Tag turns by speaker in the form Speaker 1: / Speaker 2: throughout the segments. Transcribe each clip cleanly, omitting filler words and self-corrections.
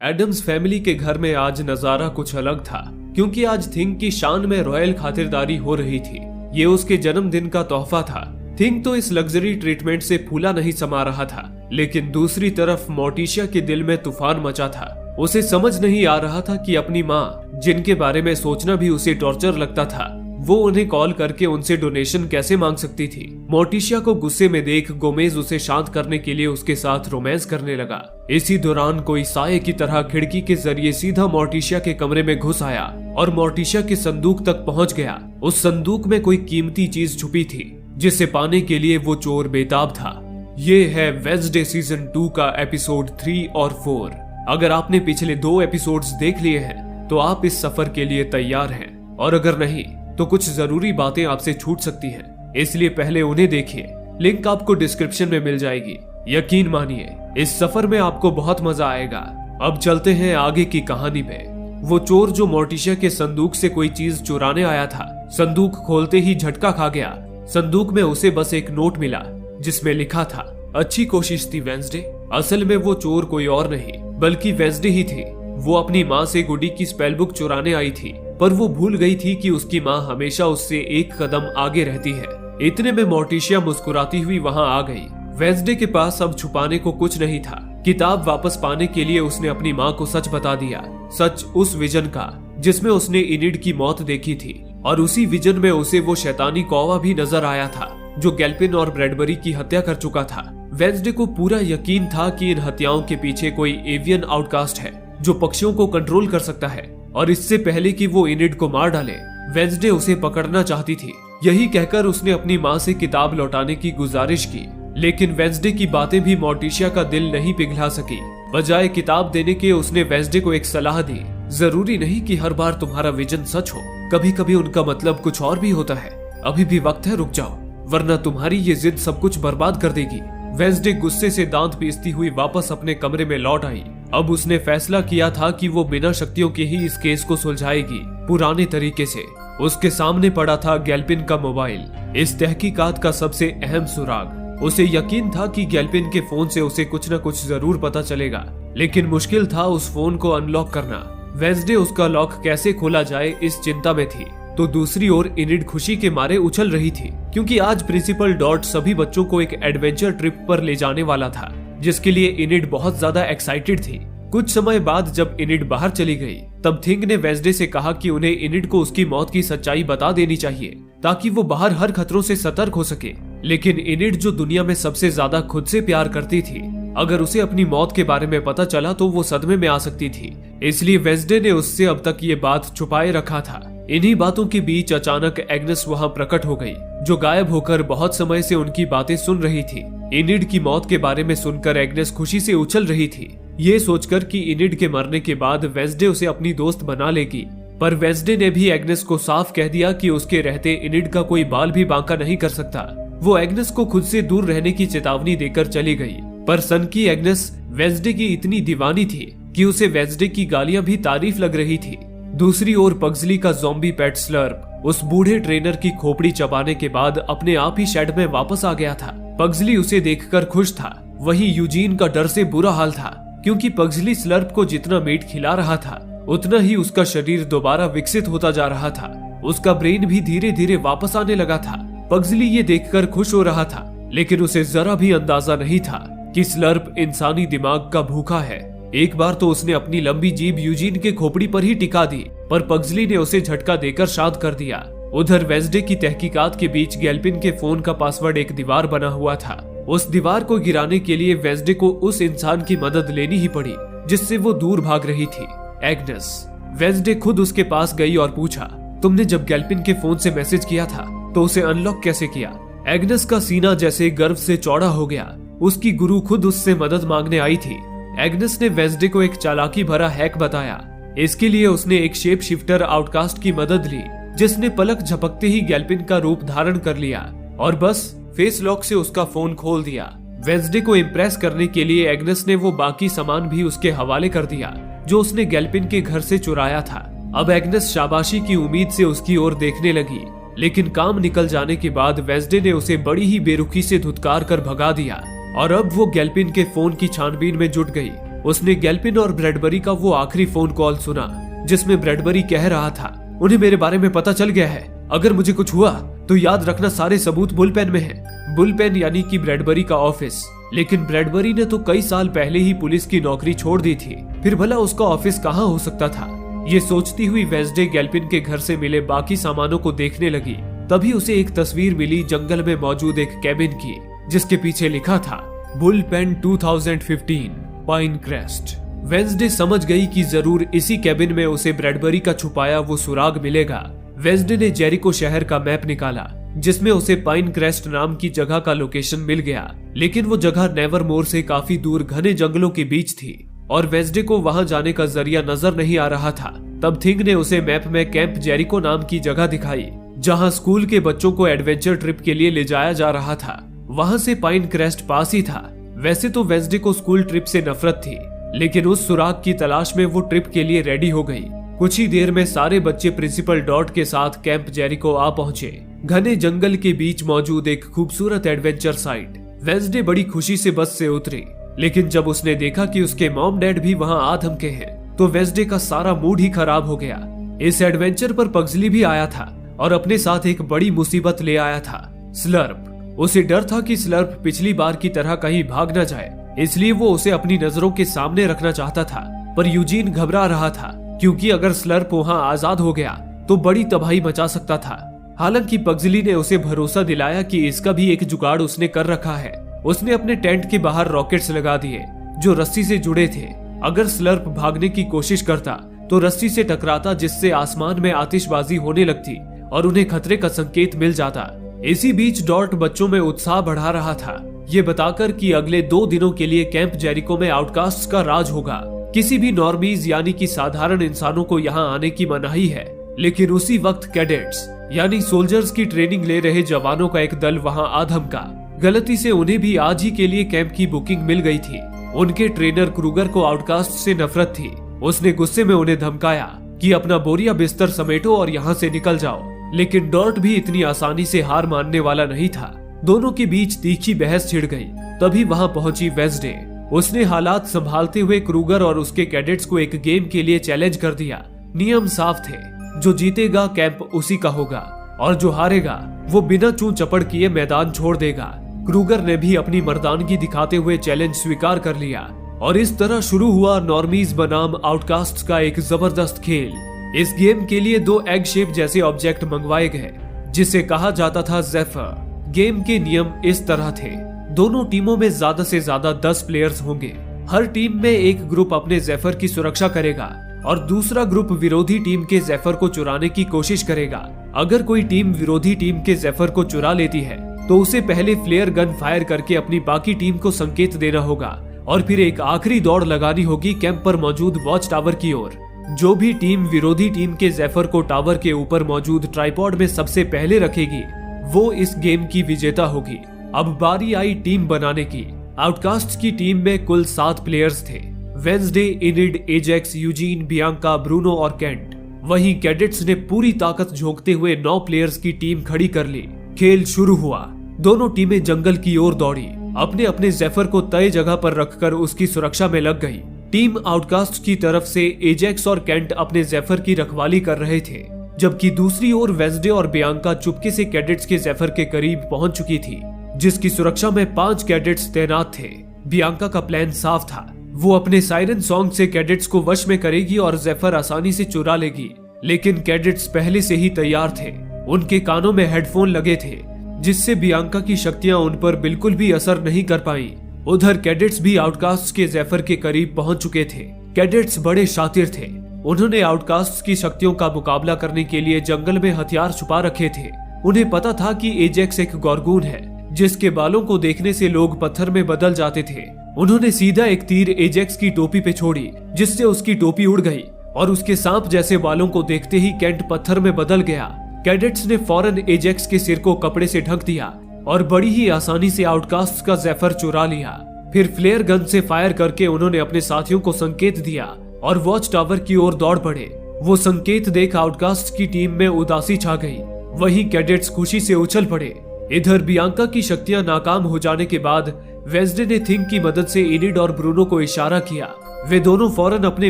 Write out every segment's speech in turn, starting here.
Speaker 1: Adams family के घर में आज नजारा कुछ अलग था, क्योंकि आज थिंग की शान में रॉयल खातिरदारी हो रही थी। ये उसके जन्मदिन का तोहफा था। थिंग तो इस लग्जरी ट्रीटमेंट से फूला नहीं समा रहा था, लेकिन दूसरी तरफ मोर्टिशिया के दिल में तूफान मचा था। उसे समझ नहीं आ रहा था कि अपनी माँ, जिनके बारे में सोचना भी उसे टॉर्चर लगता था, वो उन्हें कॉल करके उनसे डोनेशन कैसे मांग सकती थी। मोर्टिशिया को गुस्से में देख गोमेज उसे शांत करने के लिए उसके साथ रोमांस करने लगा। इसी दौरान कोई साये की तरह खिड़की के जरिए सीधा मोर्टिशिया के कमरे में घुस आया और मोर्टिशिया के संदूक तक पहुंच गया। उस संदूक में कोई कीमती चीज छुपी थी, जिसे पाने के लिए वो चोर बेताब था। ये है वेडनेसडे सीजन 2 का एपिसोड 3 और 4। अगर आपने पिछले 2 एपिसोड्स देख लिए हैं तो आप इस सफर के लिए तैयार हैं, और अगर नहीं तो कुछ जरूरी बातें आपसे छूट सकती हैं, इसलिए पहले उन्हें देखिए। लिंक आपको डिस्क्रिप्शन में मिल जाएगी। यकीन मानिए, इस सफर में आपको बहुत मजा आएगा। अब चलते हैं आगे की कहानी पे। वो चोर जो मोर्टिशिया के संदूक से कोई चीज चुराने आया था, संदूक खोलते ही झटका खा गया। संदूक में उसे बस एक नोट मिला, जिसमें लिखा था, अच्छी कोशिश थी वेडनेसडे। असल में वो चोर कोई और नहीं बल्कि वेडनेसडे ही थी। वो अपनी माँ से गुडी की स्पेल बुक चुराने आई थी, पर वो भूल गई थी कि उसकी माँ हमेशा उससे एक कदम आगे रहती है। इतने में मोर्टिशिया मुस्कुराती हुई वहाँ आ गई। वेडनेसडे के पास अब छुपाने को कुछ नहीं था। किताब वापस पाने के लिए उसने अपनी माँ को सच बता दिया। सच उस विजन का जिसमें उसने इनिड की मौत देखी थी, और उसी विजन में उसे वो शैतानी कौवा भी नजर आया था जो गैल्पिन और ब्रैडबरी की हत्या कर चुका था। वेडनेसडे को पूरा यकीन था कि इन हत्याओं के पीछे कोई एवियन आउटकास्ट है जो पक्षियों को कंट्रोल कर सकता है, और इससे पहले कि वो इनिड को मार डाले, वेडनेसडे उसे पकड़ना चाहती थी। यही कहकर उसने अपनी माँ से किताब लौटाने की गुजारिश की, लेकिन वेडनेसडे की बातें भी मोर्टिशिया का दिल नहीं पिघला सकी। बजाय किताब देने के उसने वेडनेसडे को एक सलाह दी, जरूरी नहीं कि हर बार तुम्हारा विजन सच हो, कभी कभी उनका मतलब कुछ और भी होता है। अभी भी वक्त है, रुक जाओ, वरना तुम्हारी ये जिद सब कुछ बर्बाद कर देगी। वेडनेसडे गुस्से से दांत पीसती हुई वापस अपने कमरे में लौट आई। अब उसने फैसला किया था कि वो बिना शक्तियों के ही इस केस को सुलझाएगी, पुराने तरीके से। उसके सामने पड़ा था गैल्पिन का मोबाइल, इस तहकीकात का सबसे अहम सुराग। उसे यकीन था कि गैल्पिन के फोन से उसे कुछ न कुछ जरूर पता चलेगा, लेकिन मुश्किल था उस फोन को अनलॉक करना। वेडनेसडे उसका लॉक कैसे खोला जाए इस चिंता में थी, तो दूसरी ओर इनिड खुशी के मारे उछल रही थी, क्योंकि आज प्रिंसिपल डॉट सभी बच्चों को एक एडवेंचर ट्रिप पर ले जाने वाला था, जिसके लिए इनिड बहुत ज्यादा एक्साइटेड थी। कुछ समय बाद जब इनिड बाहर चली गई, तब थिंग ने वेडनेसडे से कहा कि उन्हें इनिड को उसकी मौत की सच्चाई बता देनी चाहिए, ताकि वो बाहर हर खतरों से सतर्क हो सके। लेकिन इनिड, जो दुनिया में सबसे ज्यादा खुद से प्यार करती थी, अगर उसे अपनी मौत के बारे में पता चला तो वो सदमे में आ सकती थी। इसलिए वेडनेसडे ने उससे अब तक ये बात छुपाए रखा था। इन्हीं बातों के बीच अचानक एग्नेस वहां प्रकट हो गई, जो गायब होकर बहुत समय से उनकी बातें सुन रही थी। इनिड की मौत के बारे में सुनकर एग्नेस खुशी से उछल रही थी, ये सोचकर कि इनिड के मरने के बाद वेडनेसडे उसे अपनी दोस्त बना लेगी। पर वेडनेसडे ने भी एग्नेस को साफ कह दिया कि उसके रहते इनिड का कोई बाल भी बांका नहीं कर सकता। वो एग्नेस को खुद से दूर रहने की चेतावनी देकर चली गई। पर सन की एग्नेस वेडनेसडे की इतनी दीवानी थी कि उसे वेडनेसडे की गालियां भी तारीफ लग रही थी। दूसरी ओर पग्जली का ज़ॉम्बी पेट स्लर्प उस बूढ़े ट्रेनर की खोपड़ी चबाने के बाद अपने आप ही शेड में वापस आ गया था। पग्जली उसे देखकर खुश था। वहीं यूजीन का डर से बुरा हाल था, क्योंकि पग्जली स्लर्प को जितना मीट खिला रहा था, उतना ही उसका शरीर दोबारा विकसित होता जा रहा था। उसका ब्रेन भी धीरे धीरे वापस आने लगा था। पग्जली ये देखकर खुश हो रहा था, लेकिन उसे जरा भी अंदाजा नहीं था कि स्लर्प इंसानी दिमाग का भूखा है। एक बार तो उसने अपनी लंबी जीभ यूजीन के खोपड़ी पर ही टिका दी, पर पग्जली ने उसे झटका देकर शांत कर दिया। उधर वेडनेसडे की तहकीकात के बीच गैल्पिन के फोन का पासवर्ड एक दीवार बना हुआ था। उस दीवार को गिराने के लिए वेडनेसडे को उस इंसान की मदद लेनी ही पड़ी जिससे वो दूर भाग रही थी, एग्नेस। वेडनेसडे खुद उसके पास गई और पूछा, तुमने जब गैल्पिन के फोन से मैसेज किया था तो उसे अनलॉक कैसे किया? एग्नेस का सीना जैसे गर्व से चौड़ा हो गया। उसकी गुरु खुद उससे मदद मांगने आई थी। एग्नेस ने वेडनेसडे को एक चालाकी भरा हैक बताया। इसके लिए उसने एक शेप शिफ्टर आउटकास्ट की मदद ली, जिसने पलक झपकते ही गैल्पिन का रूप धारण कर लिया और बस फेस लॉक से उसका फोन खोल दिया। वेडनेसडे को इम्प्रेस करने के लिए एग्नेस ने वो बाकी सामान भी उसके हवाले कर दिया जो उसने गैल्पिन के घर से चुराया था। अब एग्नेस शाबाशी की उम्मीद से उसकी ओर देखने लगी, लेकिन काम निकल जाने के बाद वेडनेसडे ने उसे बड़ी ही बेरुखी से धुतकार कर भगा दिया और अब वो गैल्पिन के फोन की छानबीन में जुट गई। उसने गैल्पिन और ब्रैडबरी का वो आखिरी फोन कॉल सुना जिसमें ब्रैडबरी कह रहा था, उन्हें मेरे बारे में पता चल गया है, अगर मुझे कुछ हुआ तो याद रखना सारे सबूत बुलपेन में है। बुलपेन यानी कि ब्रैडबरी का ऑफिस। लेकिन ब्रैडबरी ने तो कई साल पहले ही पुलिस की नौकरी छोड़ दी थी, फिर भला उसका ऑफिस कहाँ हो सकता था। ये सोचती हुई वेंसडे गैल्पिन के घर से मिले बाकी सामानों को देखने लगी। तभी उसे एक तस्वीर मिली जंगल में मौजूद एक कैबिन की, जिसके पीछे लिखा था बुलपेन 2015 पाइन क्रेस्ट। वेंसडे समझ गई कि जरूर इसी कैबिन में उसे ब्रैडबरी का छुपाया वो सुराग मिलेगा। वेंसडे ने जेरिको शहर का मैप निकाला जिसमें उसे पाइन क्रेस्ट नाम की जगह का लोकेशन मिल गया, लेकिन वो जगह नेवरमोर से काफी दूर घने जंगलों के बीच थी और वेंसडे को वहां जाने का जरिया नजर नहीं आ रहा था। तब थिंग ने उसे मैप में कैंप जेरिको नाम की जगह दिखाई जहां स्कूल के बच्चों को एडवेंचर ट्रिप के लिए ले जाया जा रहा था। वहां से पाइन क्रेस्ट पास ही था। वैसे तो वेंसडे को स्कूल ट्रिप से नफरत थी, लेकिन उस सुराग की तलाश में वो ट्रिप के लिए रेडी हो गई। कुछ ही देर में सारे बच्चे प्रिंसिपल डॉट के साथ कैंप जेरिको आ पहुंचे। घने जंगल के बीच मौजूद एक खूबसूरत एडवेंचर साइट। वेंसडे बड़ी खुशी से बस से उतरी, लेकिन जब उसने देखा कि उसके मॉम डैड भी वहां आ थमके हैं, तो वेंसडे का सारा मूड ही खराब हो गया। इस एडवेंचर पर पग्जली भी आया था और अपने साथ एक बड़ी मुसीबत ले आया था, स्लर्प। उसे डर था कि स्लर्प पिछली बार की तरह कहीं भाग न जाए, इसलिए वो उसे अपनी नजरों के सामने रखना चाहता था। पर यूजीन घबरा रहा था क्योंकि अगर स्लर्प वहां आजाद हो गया तो बड़ी तबाही मचा सकता था। हालांकि पग्जली ने उसे भरोसा दिलाया कि इसका भी एक जुगाड़ उसने कर रखा है। उसने अपने टेंट के बाहर रॉकेट्स लगा दिए जो रस्सी से जुड़े थे। अगर स्लर्प भागने की कोशिश करता तो रस्सी से टकराता, जिससे आसमान में आतिशबाजी होने लगती और उन्हें खतरे का संकेत मिल जाता। इसी बीच डॉट बच्चों में उत्साह बढ़ा रहा था, ये बताकर कि अगले 2 दिनों के लिए कैंप जेरिको में आउटकास्ट्स का राज होगा। किसी भी नॉर्मीज यानी कि साधारण इंसानों को यहाँ आने की मनाही है। लेकिन उसी वक्त कैडेट्स यानी सोल्जर्स की ट्रेनिंग ले रहे जवानों का एक दल वहां आ धमका। गलती से उन्हें भी आज ही के लिए कैंप की बुकिंग मिल गई थी। उनके ट्रेनर क्रूगर को आउटकास्ट से नफरत थी। उसने गुस्से में उन्हें धमकाया कि अपना बोरिया बिस्तर समेटो और यहाँ से निकल जाओ। लेकिन डॉट भी इतनी आसानी से हार मानने वाला नहीं था। दोनों के बीच तीखी बहस छिड़ गई। तभी वहां पहुंची वेंसडे। उसने हालात संभालते हुए क्रूगर और उसके कैडेट्स को एक गेम के लिए चैलेंज कर दिया। नियम साफ थे, जो जीतेगा कैंप उसी का होगा और जो हारेगा वो बिना चूं चपड़ किए मैदान छोड़ देगा। क्रूगर ने भी अपनी मर्दानगी दिखाते हुए चैलेंज स्वीकार कर लिया और इस तरह शुरू हुआ नॉर्मीज बनाम आउटकास्ट्स का एक जबरदस्त खेल। इस गेम के लिए 2 एग शेप जैसे ऑब्जेक्ट मंगवाए गए जिसे कहा जाता था ज़ेफर। गेम के नियम इस तरह थे, दोनों टीमों में ज्यादा से ज्यादा 10 प्लेयर्स होंगे। हर टीम में एक ग्रुप अपने ज़ेफर की सुरक्षा करेगा और दूसरा ग्रुप विरोधी टीम के ज़ेफर को चुराने की कोशिश करेगा। अगर कोई टीम विरोधी टीम के ज़ेफर को चुरा लेती है तो उसे पहले फ्लेयर गन फायर करके अपनी बाकी टीम को संकेत देना होगा और फिर एक आखिरी दौड़ लगानी होगी कैंप पर मौजूद वॉच टावर की ओर। जो भी टीम विरोधी टीम के ज़ेफर को टावर के ऊपर मौजूद ट्राइपॉड में सबसे पहले रखेगी वो इस गेम की विजेता होगी। अब बारी आई टीम बनाने की। आउटकास्ट की टीम में कुल 7 प्लेयर्स थे, Wednesday, Enid, Ajax, Eugene, Bianca, Bruno और केंट। वहीं कैडेट्स ने पूरी ताकत झोंकते हुए 9 प्लेयर्स की टीम खड़ी कर ली। खेल शुरू हुआ। दोनों टीमें जंगल की ओर दौड़ी, अपने अपने ज़ेफर को तय जगह पर रखकर उसकी सुरक्षा में लग गई। टीम आउटकास्ट की तरफ से एजेक्स और केंट अपने ज़ेफर की रखवाली कर रहे थे, जबकि दूसरी ओर वेंसडे और बियांका चुपके से कैडेट्स के ज़ेफर के करीब पहुंच चुकी थी, जिसकी सुरक्षा में 5 कैडेट्स तैनात थे। बियांका का प्लान साफ था, वो अपने सायरन सॉन्ग से कैडेट्स को वश में करेगी और ज़ेफर आसानी से चुरा लेगी। लेकिन कैडेट्स पहले से ही तैयार थे, उनके कानों में हेडफोन लगे थे जिससे बियांका की शक्तियां उन पर बिल्कुल भी असर नहीं कर पाई। उधर कैडेट्स भी आउटकास्ट के ज़ेफर के करीब पहुंच चुके थे। कैडेट्स बड़े शातिर थे, उन्होंने आउटकास्ट की शक्तियों का मुकाबला करने के लिए जंगल में हथियार छुपा रखे थे। उन्हें पता था कि एजेक्स एक गॉर्गून है जिसके बालों को देखने से लोग पत्थर में बदल जाते थे। उन्होंने सीधा एक तीर एजेक्स की टोपी पे छोड़ी जिससे उसकी टोपी उड़ गई और उसके सांप जैसे बालों को देखते ही केंट पत्थर में बदल गया। कैडेट्स ने फौरन एजेक्स के सिर को कपड़े से ढक दिया और बड़ी ही आसानी से आउटकास्ट का ज़ेफर चुरा लिया। फिर फ्लेयर गन से फायर करके उन्होंने अपने साथियों को संकेत दिया और वॉच टावर की ओर दौड़ पड़े। वो संकेत देख आउटकास्ट की टीम में उदासी छा गई, वहीं कैडेट्स खुशी से उछल पड़े। इधर बियांका की शक्तियां नाकाम हो जाने के बाद वेंसडे ने थिंग की मदद से इनिड और ब्रूनो को इशारा किया वे दोनों फौरन अपने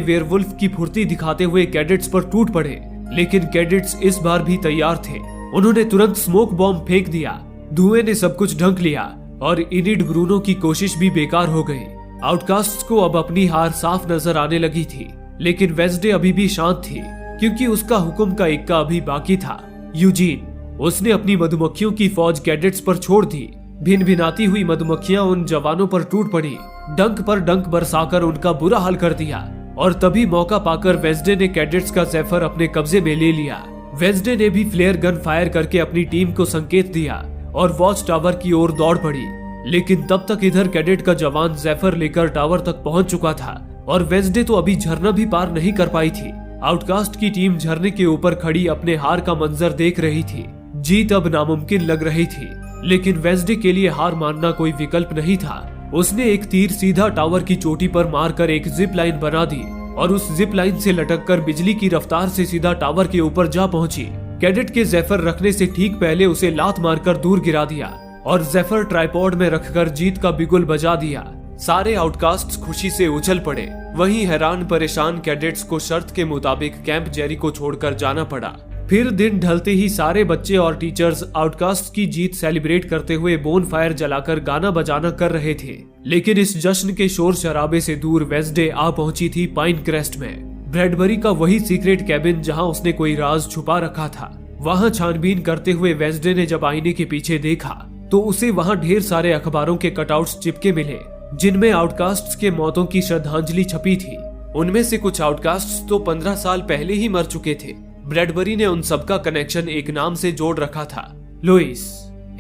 Speaker 1: वेयरवुल्फ की फुर्ती दिखाते हुए कैडेट्स पर टूट पड़े, लेकिन कैडेट्स इस बार भी तैयार थे। उन्होंने तुरंत स्मोक बॉम्ब फेंक दिया। धुएं ने सब कुछ ढक लिया और इनिड ब्रूनो की कोशिश भी बेकार हो गई। आउटकास्ट्स को अब अपनी हार साफ नजर आने लगी थी, लेकिन वेंसडे अभी भी शांत थी, क्योंकि उसका हुक्म का इक्का अभी बाकी था। यूजीन, उसने अपनी मधुमक्खियों की फौज कैडेट्स पर छोड़ दी। भिन भिनाती हुई मधुमक्खियां उन जवानों पर टूट पड़ी, डंक पर डंक बरसाकर उनका बुरा हाल कर दिया। और तभी मौका पाकर वेंसडे ने कैडेट्स का ज़ेफर अपने कब्जे में ले लिया। वेंसडे ने भी फ्लेयर गन फायर करके अपनी टीम को संकेत दिया और वॉच टावर की ओर दौड़ पड़ी। लेकिन तब तक इधर कैडेट का जवान ज़ेफर लेकर टावर तक पहुंच चुका था और वेंसडे तो अभी झरना भी पार नहीं कर पाई थी। आउटकास्ट की टीम झरने के ऊपर खड़ी अपने हार का मंजर देख रही थी। जीत अब नामुमकिन लग रही थी, लेकिन वेंसडे के लिए हार मानना कोई विकल्प नहीं था। उसने एक तीर सीधा टावर की चोटी पर मारकर एक जिप लाइन बना दी और उस जिप लाइन से लटककर बिजली की रफ्तार से सीधा टावर के ऊपर जा पहुंची। कैडेट के ज़ेफर रखने से ठीक पहले उसे लात मारकर दूर गिरा दिया और ज़ेफर ट्राइपॉड में रखकर जीत का बिगुल बजा दिया। सारे आउटकास्ट्स खुशी से उछल पड़े। वहीं हैरान परेशान कैडेट्स को शर्त के मुताबिक कैंप जेरी को छोड़कर जाना पड़ा। फिर दिन ढलते ही सारे बच्चे और टीचर्स आउटकास्ट की जीत सेलिब्रेट करते हुए बोन फायर जलाकर गाना बजाना कर रहे थे। लेकिन इस जश्न के शोर शराबे से दूर वेंसडे आ पहुंची थी पाइन क्रेस्ट में। ब्रैडबरी का वही सीक्रेट कैबिन जहां उसने कोई राज छुपा रखा था। वहां छानबीन करते हुए वेंसडे ने जब आईने के पीछे देखा तो उसे वहां ढेर सारे अखबारों के कटआउट्स चिपके मिले, जिनमें आउटकास्ट्स के मौतों की श्रद्धांजलि छपी थी। उनमें से कुछ आउटकास्ट्स तो 15 साल पहले ही मर चुके थे। ब्रैडबरी ने उन सबका कनेक्शन एक नाम से जोड़ रखा था, लोइस।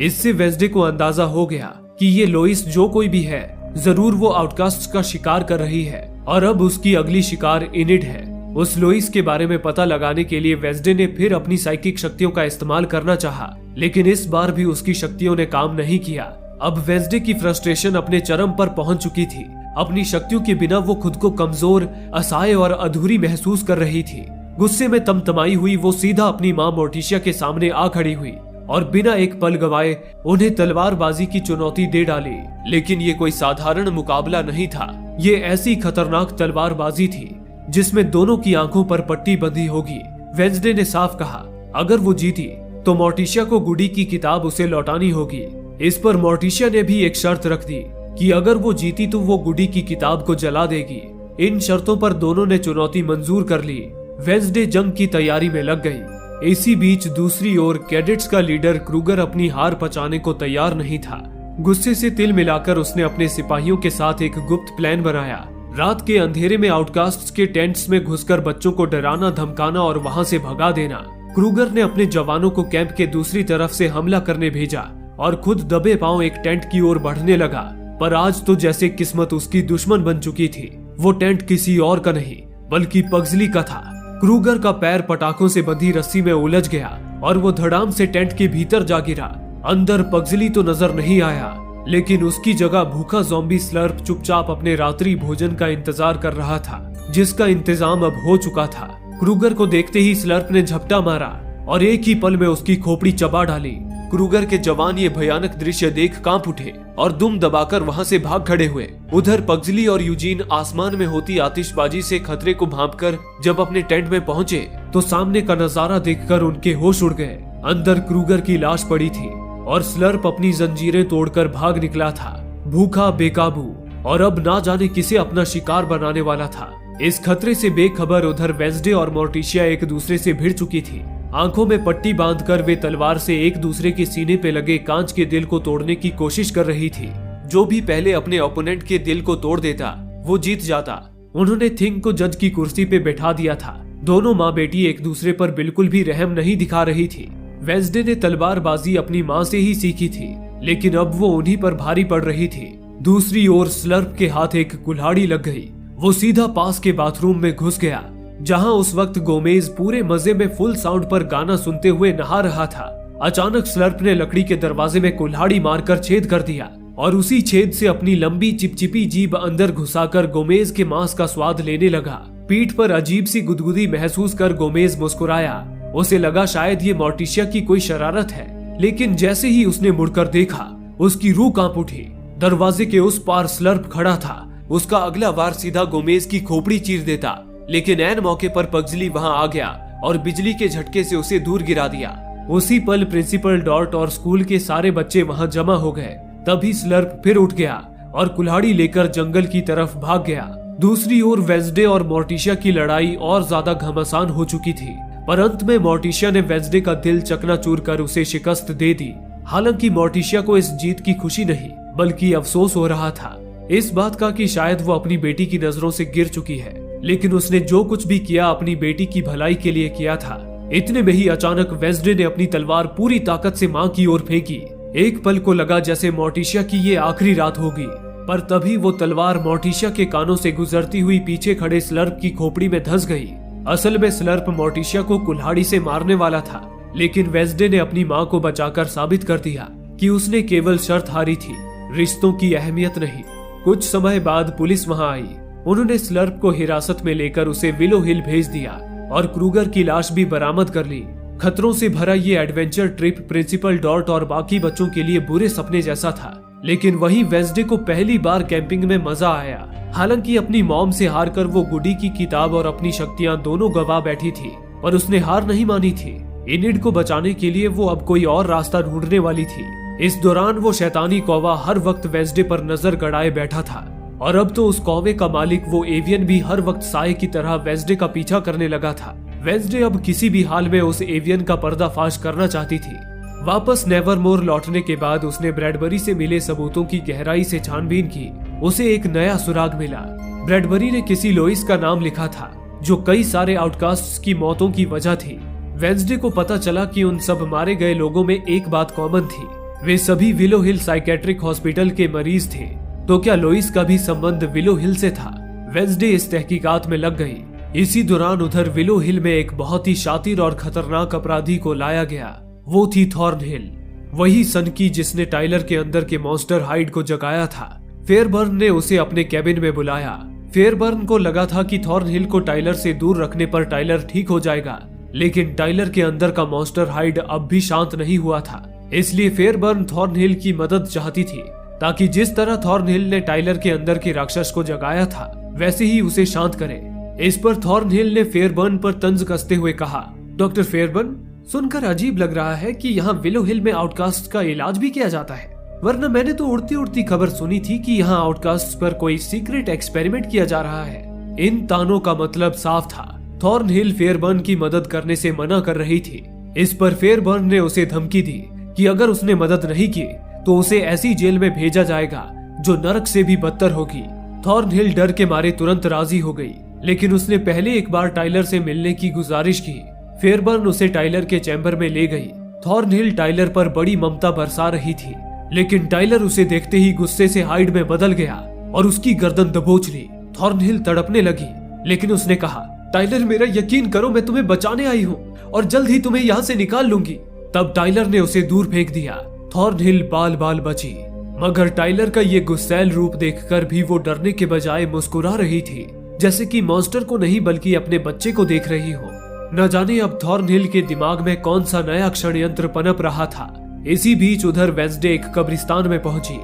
Speaker 1: इससे वेंसडे को अंदाजा हो गया कि ये लोइस जो कोई भी है, जरूर वो आउटकास्ट्स का शिकार कर रही है और अब उसकी अगली शिकार इनिड है। उस लोइस के बारे में पता लगाने के लिए वेंसडे ने फिर अपनी साइकिक शक्तियों का इस्तेमाल करना चाहा, लेकिन इस बार भी उसकी शक्तियों ने काम नहीं किया। अब वेंसडे की फ्रस्ट्रेशन अपने चरम पर पहुंच चुकी थी। अपनी शक्तियों के बिना वो खुद को कमजोर, असहाय और अधूरी महसूस कर रही थी। गुस्से में तमतमाई हुई वो सीधा अपनी मां मोर्टिशिया के सामने आ खड़ी हुई और बिना एक पल गवाए उन्हें तलवारबाजी की चुनौती दे डाली। लेकिन ये कोई साधारण मुकाबला नहीं था। ये ऐसी खतरनाक तलवारबाजी थी जिसमें दोनों की आंखों पर पट्टी बंधी होगी। वेंसडे ने साफ कहा, अगर वो जीती तो मोर्टिशिया को गुडी की किताब उसे लौटानी होगी। इस पर मोर्टिशिया ने भी एक शर्त रख दी कि अगर वो जीती तो वो गुडी की किताब को जला देगी। इन शर्तों पर दोनों ने चुनौती मंजूर कर ली। वेंसडे जंग की तैयारी में लग गई। इसी बीच दूसरी ओर कैडेट्स का लीडर क्रूगर अपनी हार पचाने को तैयार नहीं था। गुस्से से तिल मिलाकर उसने अपने सिपाहियों के साथ एक गुप्त प्लान बनाया। रात के अंधेरे में आउटकास्ट्स के टेंट्स में घुसकर बच्चों को डराना, धमकाना और वहां से भगा देना। क्रूगर ने अपने जवानों को कैंप के दूसरी तरफ से हमला करने भेजा और खुद दबे पांव एक टेंट की ओर बढ़ने लगा। पर आज तो जैसे किस्मत उसकी दुश्मन बन चुकी थी। वो टेंट किसी और का नहीं बल्कि पग्जली का था। क्रूगर का पैर पटाखों से बंधी रस्सी में उलझ गया और वो धड़ाम से टेंट के भीतर जा गिरा। अंदर पग्जली तो नजर नहीं आया, लेकिन उसकी जगह भूखा ज़ॉम्बी स्लर्प चुपचाप अपने रात्रि भोजन का इंतजार कर रहा था, जिसका इंतजाम अब हो चुका था। क्रूगर को देखते ही स्लर्प ने झपटा मारा और एक ही पल में उसकी खोपड़ी चबा डाली। क्रूगर के जवान ये भयानक दृश्य देख कांप उठे और दुम दबाकर वहां से भाग खड़े हुए। उधर पग्जली और यूजीन आसमान में होती आतिशबाजी से खतरे को भांपकर जब अपने टेंट में पहुंचे तो सामने का नजारा देखकर उनके होश उड़ गए। अंदर क्रूगर की लाश पड़ी थी और स्लर्प अपनी जंजीरें तोड़कर भाग निकला था, भूखा, बेकाबू और अब ना जाने किसे अपना शिकार बनाने वाला था। इस खतरे से बेखबर उधर वेंसडे और मोर्टिशिया एक दूसरे से भिड़ चुकी थी। आंखों में पट्टी बांधकर वे तलवार से एक दूसरे के सीने पे लगे कांच के दिल को तोड़ने की कोशिश कर रही थी। जो भी पहले अपने ओपोनेंट के दिल को तोड़ देता वो जीत जाता। उन्होंने थिंग को जज की कुर्सी पे बैठा दिया था। दोनों माँ बेटी एक दूसरे पर बिल्कुल भी रहम नहीं दिखा रही थी। वेंसडे ने तलवारबाजी अपनी माँ से ही सीखी थी, लेकिन अब वो उन्हीं पर भारी पड़ रही थी। दूसरी ओर स्लर्प के हाथ एक कुल्हाड़ी लग गई। वो सीधा पास के बाथरूम में घुस गया, जहां उस वक्त गोमेज पूरे मजे में फुल साउंड पर गाना सुनते हुए नहा रहा था। अचानक स्लर्प ने लकड़ी के दरवाजे में कुल्हाड़ी मारकर छेद कर दिया और उसी छेद से अपनी लंबी चिपचिपी जीभ अंदर घुसाकर गोमेज के मांस का स्वाद लेने लगा। पीठ पर अजीब सी गुदगुदी महसूस कर गोमेज मुस्कुराया। उसे लगा शायद ये मोर्टिशिया की कोई शरारत है, लेकिन जैसे ही उसने मुड़कर देखा उसकी रूह कांप उठी। दरवाजे के उस पार स्लर्प खड़ा था, उसका अगला वार सीधा गोमेज की खोपड़ी चीर देता, लेकिन ऐन मौके पर पग्जली वहां आ गया और बिजली के झटके से उसे दूर गिरा दिया। उसी पल प्रिंसिपल डॉर्ट और स्कूल के सारे बच्चे वहां जमा हो गए। तभी स्लर्प फिर उठ गया और कुल्हाड़ी लेकर जंगल की तरफ भाग गया। दूसरी ओर वेंसडे और मोर्टिशिया की लड़ाई और ज्यादा घमासान हो चुकी थी, पर अंत में मोर्टिशिया ने वेंसडे का दिल चकनाचूर कर उसे शिकस्त दे दी। हालांकि मोर्टिशिया को इस जीत की खुशी नहीं बल्कि अफसोस हो रहा था, इस बात का कि शायद वो अपनी बेटी की नजरों से गिर चुकी है। लेकिन उसने जो कुछ भी किया अपनी बेटी की भलाई के लिए किया था। इतने में ही अचानक वेंसडे ने अपनी तलवार पूरी ताकत से मां की ओर फेंकी। एक पल को लगा जैसे मोर्टिशिया की ये आखिरी रात होगी, पर तभी वो तलवार मोर्टिशिया के कानों से गुजरती हुई पीछे खड़े स्लर्प की खोपड़ी में धंस गई। असल में स्लर्प मोर्टिशिया को कुल्हाड़ी से मारने वाला था, लेकिन वेंसडे ने अपनी मां को बचाकर साबित कर दिया कि उसने केवल शर्त हारी थी, रिश्तों की अहमियत नहीं। कुछ समय बाद पुलिस वहां आई। उन्होंने स्लर्प को हिरासत में लेकर उसे विलो हिल भेज दिया और क्रूगर की लाश भी बरामद कर ली। खतरों से भरा ये एडवेंचर ट्रिप प्रिंसिपल डॉर्ट और बाकी बच्चों के लिए बुरे सपने जैसा था, लेकिन वहीं वेंसडे को पहली बार कैंपिंग में मजा आया। हालांकि अपनी मॉम से हारकर वो गुडी की किताब और अपनी शक्तियां दोनों गवा बैठी थी, पर उसने हार नहीं मानी थी। इनिड को बचाने के लिए वो अब कोई और रास्ता ढूंढने वाली थी। इस दौरान वो शैतानी कौवा हर वक्त वेंसडे पर नजर गड़ाए बैठा था, और अब तो उस कौवे का मालिक वो एवियन भी हर वक्त साए की तरह वेंसडे का पीछा करने लगा था। वेंसडे अब किसी भी हाल में उस एवियन का पर्दाफाश करना चाहती थी। वापस नेवरमोर लौटने के बाद उसने ब्रैडबरी से मिले सबूतों की गहराई से छानबीन की। उसे एक नया सुराग मिला। ब्रैडबरी ने किसी लोइस का नाम लिखा था, जो कई सारे आउटकास्ट्स की मौतों की वजह थी। वेंसडे को पता चला कि उन सब मारे गए लोगों में एक बात कॉमन थी, वे सभी विलो हिल साइकेट्रिक हॉस्पिटल के मरीज थे। तो क्या लोइस का भी संबंध विलो हिल से था? वेंसडे इस तहकीकात में लग गई। इसी दौरान उधर विलो हिल में एक बहुत ही शातिर और खतरनाक अपराधी को लाया गया। वो थी थॉर्नहिल, वही सनकी जिसने टाइलर के अंदर के मॉन्स्टर हाइड को जगाया था। फेयरबर्न ने उसे अपने कैबिन में बुलाया। फेयरबर्न को लगा था कि थॉर्नहिल को टाइलर से दूर रखने पर टाइलर ठीक हो जाएगा, लेकिन टाइलर के अंदर का मॉन्स्टर हाइड अब भी शांत नहीं हुआ था। इसलिए फेयरबर्न थॉर्नहिल की मदद चाहती थी, ताकि जिस तरह थॉर्नहिल ने टाइलर के अंदर के राक्षस को जगाया था, वैसे ही उसे शांत करे। इस पर थॉर्नहिल ने फेयरबर्न पर तंज कसते हुए कहा, डॉक्टर फेयरबर्न, सुनकर अजीब लग रहा है कि यहाँ विलो हिल में आउटकास्ट का इलाज भी किया जाता है, वरना मैंने तो उड़ती उड़ती खबर सुनी थी कि यहाँ आउटकास्ट पर कोई सीक्रेट एक्सपेरिमेंट किया जा रहा है। इन तानों का मतलब साफ था, थॉर्नहिल फेयरबर्न की मदद करने से मना कर रही थी। इस पर फेयरबर्न ने उसे धमकी दी कि अगर उसने मदद नहीं की तो उसे ऐसी जेल में भेजा जाएगा जो नरक से भी बदतर होगी। थॉर्नहिल डर के मारे तुरंत राजी हो गई, लेकिन उसने पहले एक बार टाइलर से मिलने की गुजारिश की। फेयरबर्न उसे टाइलर के चैम्बर में ले गई। थॉर्नहिल टाइलर पर बड़ी ममता बरसा रही थी, लेकिन टाइलर उसे देखते ही गुस्से से हाइड में बदल गया और उसकी गर्दन दबोच ली। थॉर्नहिल तड़पने लगी, लेकिन उसने कहा, टाइलर, मेरा यकीन करो, मैं तुम्हें बचाने आई हूँ और जल्द ही तुम्हें यहाँ से निकाल लूंगी। तब टाइलर ने उसे दूर फेंक दिया। थॉर्नहिल बाल बाल बची, मगर टाइलर का ये गुस्सैल रूप देखकर भी वो डरने के बजाय मुस्कुरा रही थी, जैसे कि मॉन्स्टर को नहीं बल्कि अपने बच्चे को देख रही हो। न जाने अब थॉर्नहिल के दिमाग में कौन सा नया षड्यंत्र पनप रहा था। इसी बीच उधर वेंसडे एक कब्रिस्तान में पहुंची।